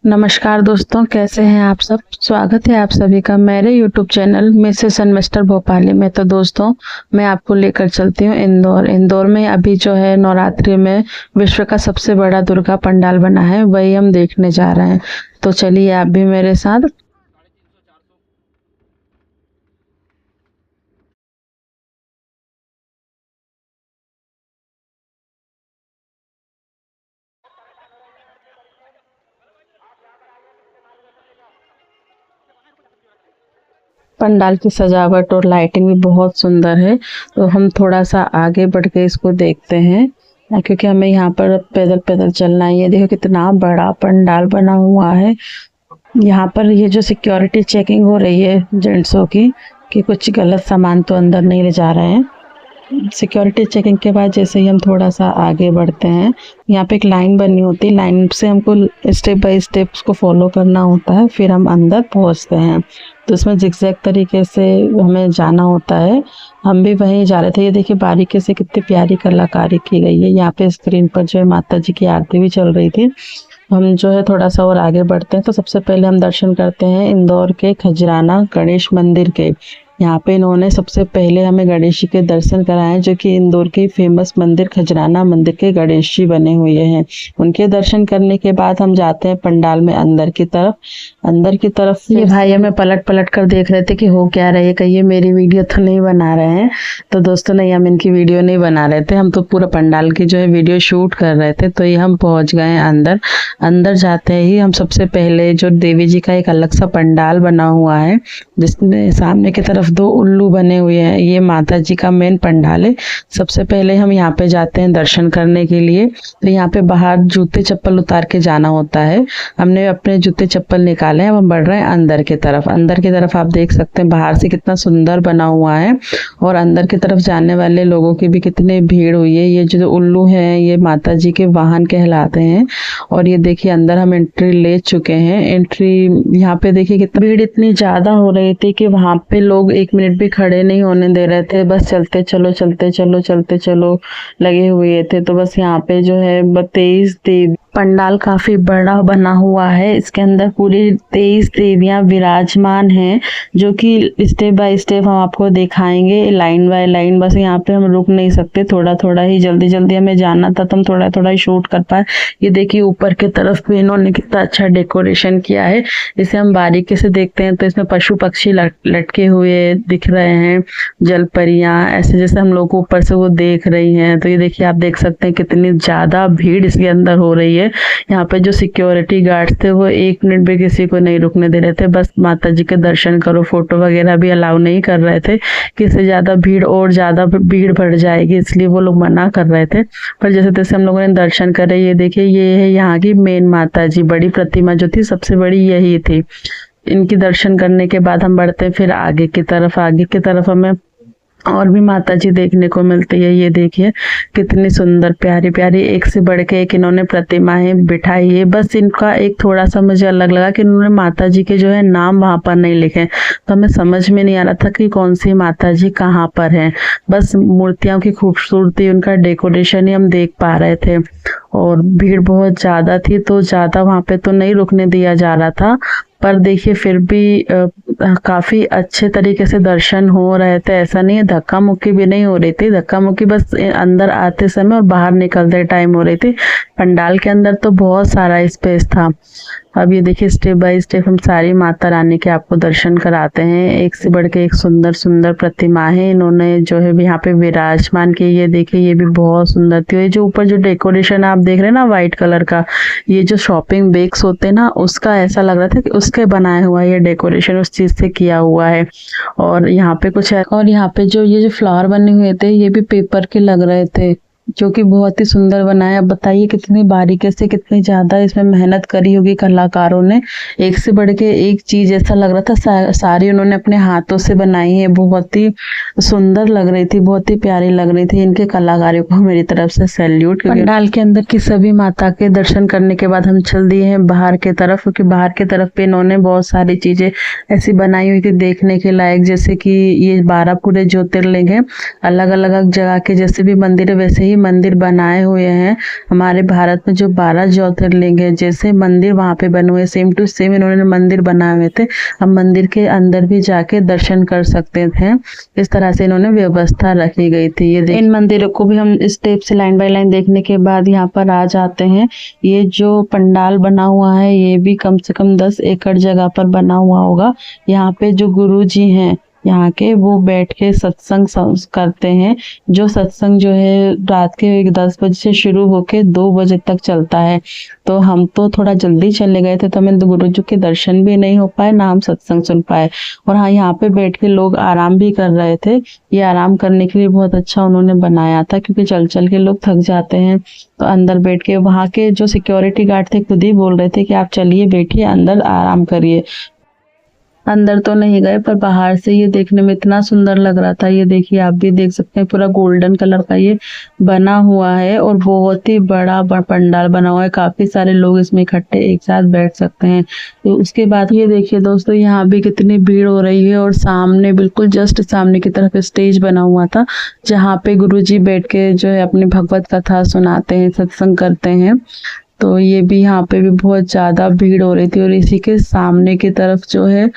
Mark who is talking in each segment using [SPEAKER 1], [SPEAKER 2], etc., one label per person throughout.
[SPEAKER 1] नमस्कार दोस्तों, कैसे हैं आप सब। स्वागत है आप सभी का मेरे YouTube channel Mrs and mister Bhopali में। तो दोस्तों, मैं आपको लेकर चलती हूँ इंदौर में अभी जो है नवरात्रि में विश्व का सबसे बड़ा दुर्गा पंडाल बना है, वही हम देखने जा रहे हैं। तो चलिए आप भी मेरे साथ। पंडाल की सजावट और लाइटिंग भी बहुत सुंदर है। तो हम थोड़ा सा आगे बढ़ के इसको देखते हैं, क्योंकि हमें यहाँ पर पैदल पैदल चलना है। ये देखो कितना बड़ा पंडाल बना हुआ है। यहाँ पर ये जो सिक्योरिटी चेकिंग हो रही है जेंट्सों की, कि कुछ गलत सामान तो अंदर नहीं ले जा रहे हैं। सिक्योरिटी चेकिंग के बाद जैसे ही हम थोड़ा सा आगे बढ़ते हैं, यहाँ पे एक लाइन बनी होती है। लाइन से हमको स्टेप बाय स्टेप उसको फॉलो करना होता है, फिर हम अंदर पहुँचते हैं। तो इसमें जिगजैग तरीके से हमें जाना होता है। हम भी वहीं जा रहे थे। ये देखिए बारीकी से कितनी प्यारी कलाकारी की गई है। यहाँ पे स्क्रीन पर जो है माता जी की आरती भी चल रही थी। हम जो है थोड़ा सा और आगे बढ़ते हैं। तो सबसे पहले हम दर्शन करते हैं इंदौर के खजराना गणेश मंदिर के। यहाँ पे इन्होंने सबसे पहले हमें गणेश जी के दर्शन कराए, जो कि इंदौर के फेमस मंदिर खजराना मंदिर के गणेश जी बने हुए हैं। उनके दर्शन करने के बाद हम जाते हैं पंडाल में अंदर की तरफ। अंदर की तरफ ये भाई हमें पलट पलट कर देख रहे थे कि हो क्या रही है, कहीं ये मेरी वीडियो तो नहीं बना रहे हैं। तो दोस्तों नहीं, हम इनकी वीडियो नहीं बना रहे थे, हम तो पूरा पंडाल की जो है वीडियो शूट कर रहे थे। तो ये हम पहुंच गए हैं अंदर। अंदर जाते ही हम सबसे पहले जो देवी जी का एक अलग सा पंडाल बना हुआ है, जिसमें सामने की तरफ दो उल्लू बने हुए हैं, ये माता जी का मेन पंडाल है। सबसे पहले हम यहाँ पे जाते हैं दर्शन करने के लिए। तो यहाँ पे बाहर जूते चप्पल उतार के जाना होता है। हमने अपने जूते चप्पल निकाले हैं, हम बढ़ रहे हैं अंदर की तरफ। अंदर की तरफ आप देख सकते हैं बाहर से कितना सुंदर बना हुआ है, और अंदर की तरफ जाने वाले लोगों की भी कितनी भीड़ हुई है। ये जो उल्लू हैं ये माता जी के वाहन कहलाते हैं। और ये देखिए अंदर हम एंट्री ले चुके हैं। एंट्री यहाँ पे देखिए कितनी भीड़ इतनी ज्यादा हो रही थी कि वहां पे लोग 1 मिनट भी खड़े नहीं होने दे रहे थे। बस चलते चलो चलते चलो चलते चलो लगे हुए थे। तो बस यहाँ पे जो है 23 देवी पंडाल काफी बड़ा बना हुआ है। इसके अंदर पूरी 23 देवियां विराजमान हैं, जो कि स्टेप बाय स्टेप हम आपको दिखाएंगे लाइन बाय लाइन। बस यहाँ पे हम रुक नहीं सकते, थोड़ा थोड़ा ही जल्दी जल्दी हमें जाना था, तो हम थोड़ा थोड़ा ही शूट कर पाए। ये देखिए ऊपर की तरफ भी इन्होंने कितना अच्छा डेकोरेशन किया है। इसे हम बारीकी से देखते हैं तो इसमें पशु पक्षी लटके हुए दिख रहे हैं, जल परियां ऐसे जैसे हम लोग को ऊपर से वो देख रही हैं। तो ये देखिए आप देख सकते हैं कितनी ज्यादा भीड़ इसके अंदर हो रही है। यहाँ पे जो सिक्योरिटी गार्ड्स थे वो 1 मिनट भी किसी को नहीं रुकने दे रहे थे। बस माता जी के दर्शन करो, फोटो वगैरह भी अलाउ नहीं कर रहे थे, कि इससे ज्यादा भीड़ और ज्यादा भीड़ बढ़ जाएगी, इसलिए वो लोग मना कर रहे थे। पर जैसे तैसे हम लोगों ने दर्शन करे। ये देखिए ये है यहाँ की मेन माता जी, बड़ी प्रतिमा जो थी सबसे बड़ी यही थी। इनकी दर्शन करने के बाद हम बढ़ते हैं फिर आगे की तरफ। आगे की तरफ हमें और भी माता जी देखने को मिलती है। ये देखिए कितनी सुंदर प्यारी प्यारी एक से बढ़ के एक इन्होंने प्रतिमाएं बिठाई है। बस इनका एक थोड़ा सा मुझे अलग लगा कि इन्होंने माता जी के जो है नाम वहां पर नहीं लिखे, तो हमें समझ में नहीं आ रहा था कि कौन सी माता जी कहाँ पर है। बस मूर्तियों की खूबसूरती, उनका डेकोरेशन ही हम देख पा रहे थे। और भीड़ बहुत ज्यादा थी, तो ज्यादा वहां पे तो नहीं रुकने दिया जा रहा था। पर देखिए फिर भी काफी अच्छे तरीके से दर्शन हो रहे थे। ऐसा नहीं है धक्का मुक्की भी नहीं हो रही थी, धक्का मुक्की बस अंदर आते समय और बाहर निकलते टाइम हो रही थी। पंडाल के अंदर तो बहुत सारा स्पेस था। अब ये देखिए स्टेप बाय स्टेप हम सारी माता रानी के आपको दर्शन कराते हैं। एक से बढ़ के एक सुंदर सुंदर प्रतिमाएं इन्होंने जो है यहाँ पे विराजमान की। ये देखिए ये भी बहुत सुंदर थी। ये जो ऊपर जो डेकोरेशन आप देख रहे हैं ना व्हाइट कलर का, ये जो शॉपिंग बैग्स होते हैं ना, उसका ऐसा लग रहा था कि उसके बनाया हुआ ये डेकोरेशन उस चीज से किया हुआ है। और यहाँ पे कुछ है, और यहाँ पे जो ये जो फ्लावर बने हुए थे ये भी पेपर के लग रहे थे, जो कि बहुत ही सुंदर बनाया। अब बताइए कितनी बारीकी से कितनी ज्यादा इसमें मेहनत करी होगी कलाकारों ने। एक से बढ़ के एक चीज ऐसा लग रहा था सारी उन्होंने अपने हाथों से बनाई है। बहुत ही सुंदर लग रही थी, बहुत ही प्यारी लग रही थी। इनके कलाकारों को मेरी तरफ से सैल्यूट। पंडाल के अंदर की सभी माता के दर्शन करने के बाद हम चल दिए हैं बाहर की तरफ, क्योंकि बाहर की तरफ पे इन्होंने बहुत सारी चीजें ऐसी बनाई हुई थी देखने के लायक, जैसे कि ये 12 पूरे ज्योतिर्लिंग है। अलग अलग जगह के जैसे भी मंदिर है वैसे ही मंदिर बनाए हुए हैं। हमारे भारत में जो 12 ज्योतिर्लिंग है, जैसे मंदिर वहाँ पे बने हुए सेम टू सेम इन्होंने मंदिर बनाए हुए थे। हम मंदिर के अंदर भी जाके दर्शन कर सकते थे। इस तरह से इन्होंने व्यवस्था रखी गई थी। ये इन मंदिरों को भी हम इस टाइप से लाइन बाय लाइन देखने के बाद यहाँ पर आ जाते हैं। ये जो पंडाल बना हुआ है ये भी कम से कम 10 एकड़ जगह पर बना हुआ होगा। यहाँ पे जो गुरु जी हैं यहाँ के, वो बैठ के सत्संग करते हैं। जो सत्संग जो है रात के 10 बजे से शुरू होके 2 बजे तक चलता है। तो हम तो थोड़ा जल्दी चले गए थे, तो हमें गुरु जी के दर्शन भी नहीं हो पाए, ना हम सत्संग सुन पाए। और हाँ, यहाँ पे बैठ के लोग आराम भी कर रहे थे। ये आराम करने के लिए बहुत अच्छा उन्होंने बनाया था, क्योंकि चल चल के लोग थक जाते हैं। तो अंदर बैठ के वहाँ के जो सिक्योरिटी गार्ड थे खुद ही बोल रहे थे कि आप चलिए, बैठिए, अंदर आराम करिए। अंदर तो नहीं गए, पर बाहर से ये देखने में इतना सुंदर लग रहा था। ये देखिए, आप भी देख सकते हैं, पूरा गोल्डन कलर का ये बना हुआ है और बहुत ही बड़ा पंडाल बना हुआ है। काफी सारे लोग इसमें इकट्ठे एक साथ बैठ सकते हैं। तो उसके बाद ये देखिए दोस्तों, यहाँ भी कितनी भीड़ हो रही है और सामने, बिल्कुल जस्ट सामने की तरफ स्टेज बना हुआ था, जहाँ पे गुरुजी बैठ के जो है अपनी भगवत कथा सुनाते हैं, सत्संग करते हैं। तो ये भी यहाँ पे भी बहुत ज्यादा भीड़ हो रही थी। और इसी के सामने की तरफ जो है,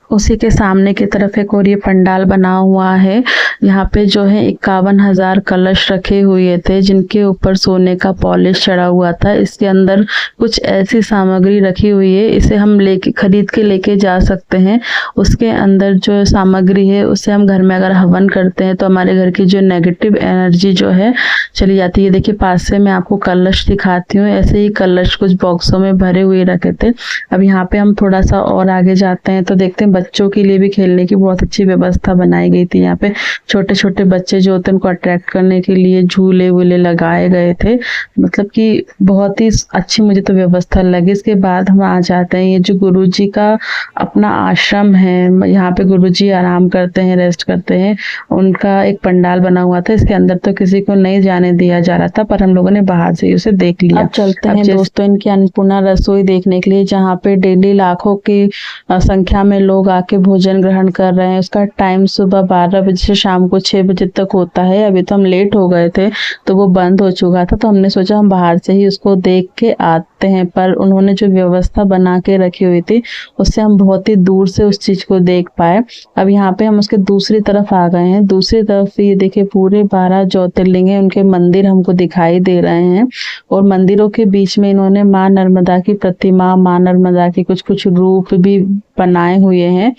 [SPEAKER 1] उसी के सामने की तरफ एक और ये पंडाल बना हुआ है। यहाँ पे जो है 51,000 कलश रखे हुए थे, जिनके ऊपर सोने का पॉलिश चढ़ा हुआ था। इसके अंदर कुछ ऐसी सामग्री रखी हुई है, इसे हम खरीद के लेके जा सकते हैं। उसके अंदर जो सामग्री है उससे हम घर में अगर हवन करते हैं तो हमारे घर की जो नेगेटिव एनर्जी जो है चली जाती है। देखिए, पास से मैं आपको कलश दिखाती हूँ। ऐसे ही कलश कुछ बॉक्सों में भरे हुए रखे थे। अब यहाँ पे हम थोड़ा सा और आगे जाते हैं तो देखते हैं बच्चों के लिए भी खेलने की बहुत अच्छी व्यवस्था बनाई गई थी। यहाँ पे छोटे छोटे बच्चे जो होते हैं उनको अट्रैक्ट करने के लिए झूले वूले लगाए गए थे। मतलब कि बहुत ही अच्छी मुझे तो व्यवस्था लगी। इसके बाद हम आ जाते हैं, ये जो गुरुजी का अपना आश्रम है, यहाँ पे गुरुजी आराम करते हैं, रेस्ट करते हैं। उनका एक पंडाल बना हुआ था। इसके अंदर तो किसी को नहीं जाने दिया जा रहा था, पर हम लोगों ने बाहर से उसे देख लिया। अब चलते हैं दोस्तों इनकी अन्नपूर्णा रसोई देखने के लिए, जहाँ पे डेली लाखों की संख्या में लोग आके भोजन ग्रहण कर रहे हैं। उसका टाइम सुबह 12 बजे से शाम को 6 बजे तक होता है। अभी तो हम लेट हो गए थे तो वो बंद हो चुका था, तो हमने सोचा हम बाहर से ही उसको देख के आते हैं। पर उन्होंने जो व्यवस्था बना के रखी हुई थी उससे हम बहुत ही दूर से उस चीज को देख पाए। अब यहाँ पे हम उसके दूसरी तरफ आ गए हैं। दूसरी तरफ ये देखिए, पूरे 12 ज्योतिर्लिंग है, उनके मंदिर हमको दिखाई दे रहे हैं। और मंदिरों के बीच में इन्होंने माँ नर्मदा की प्रतिमा, माँ नर्मदा के कुछ कुछ रूप भी बनाए हुए हैं।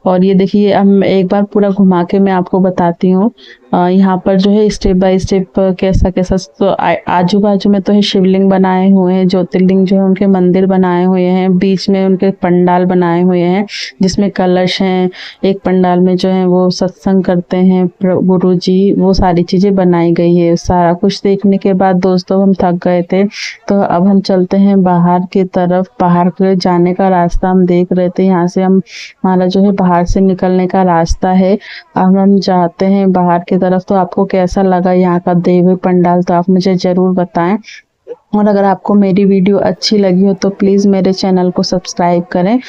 [SPEAKER 1] और ये देखिए, हम एक बार पूरा घुमा के मैं आपको बताती हूँ। यहाँ पर जो है स्टेप बाय स्टेप कैसा कैसा, तो आजू बाजू में तो है शिवलिंग बनाए हुए हैं, ज्योतिर्लिंग जो है उनके मंदिर बनाए हुए हैं। बीच में उनके पंडाल बनाए हुए हैं जिसमें कलश हैं। एक पंडाल में जो है वो सत्संग करते हैं गुरु जी, वो सारी चीजें बनाई गई है। सारा कुछ देखने के बाद दोस्तों हम थक गए थे, तो अब हम चलते हैं बाहर की तरफ। बाहर के जाने का रास्ता हम देख रहे थे, यहाँ से हम हमारा जो है बाहर से निकलने का रास्ता है। अब हम जाते हैं बाहर की तरफ। तो आपको कैसा लगा यहाँ का देवी पंडाल, तो आप मुझे जरूर बताएं। और अगर आपको मेरी वीडियो अच्छी लगी हो तो प्लीज़ मेरे चैनल को सब्सक्राइब करें,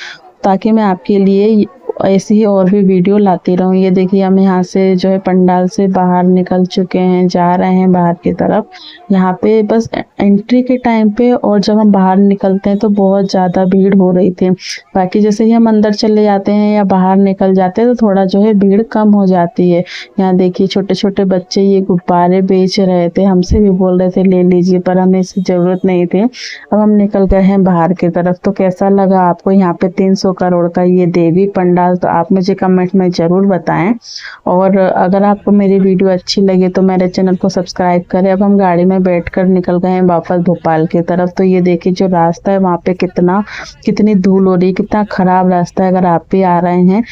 [SPEAKER 1] ताकि मैं आपके लिए ऐसी ही और भी वीडियो लाती रहूँ। ये देखिए, हम यहाँ से जो है पंडाल से बाहर निकल चुके हैं, जा रहे हैं बाहर की तरफ। यहाँ पे बस एंट्री के टाइम पे और जब हम बाहर निकलते हैं तो बहुत ज़्यादा भीड़ हो रही थी। बाकी जैसे ही हम अंदर चले जाते हैं या बाहर निकल जाते हैं तो थोड़ा जो है भीड़ कम हो जाती है। यहाँ देखिए, छोटे छोटे बच्चे ये गुब्बारे बेच रहे थे, हमसे भी बोल रहे थे ले लीजिए, पर हमें इसकी ज़रूरत नहीं थी। अब हम निकल गए हैं बाहर की तरफ। तो कैसा लगा आपको यहाँ पे 300 करोड़ का ये देवी पंडाल, तो आप मुझे कमेंट में ज़रूर बताएं। और अगर आपको मेरी वीडियो अच्छी लगे तो मेरे चैनल को सब्सक्राइब करें। अब हम गाड़ी में बैठकर निकल गए हैं वापस भोपाल की तरफ। तो ये देखिए, जो रास्ता है वहाँ पे कितनी धूल हो रही है, कितना ख़राब रास्ता है। अगर आप भी आ रहे हैं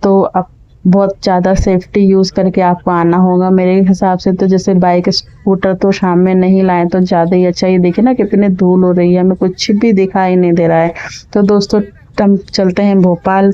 [SPEAKER 1] तो आप बहुत ज़्यादा सेफ्टी यूज़ करके आपको आना होगा। मेरे हिसाब से तो जैसे बाइक स्कूटर तो शाम में नहीं लाएं तो ज़्यादा ही अच्छा। ये देखिए ना, कितनी धूल हो रही है, हमें कुछ भी दिखाई नहीं दे रहा है। तो दोस्तों, हम चलते हैं भोपाल।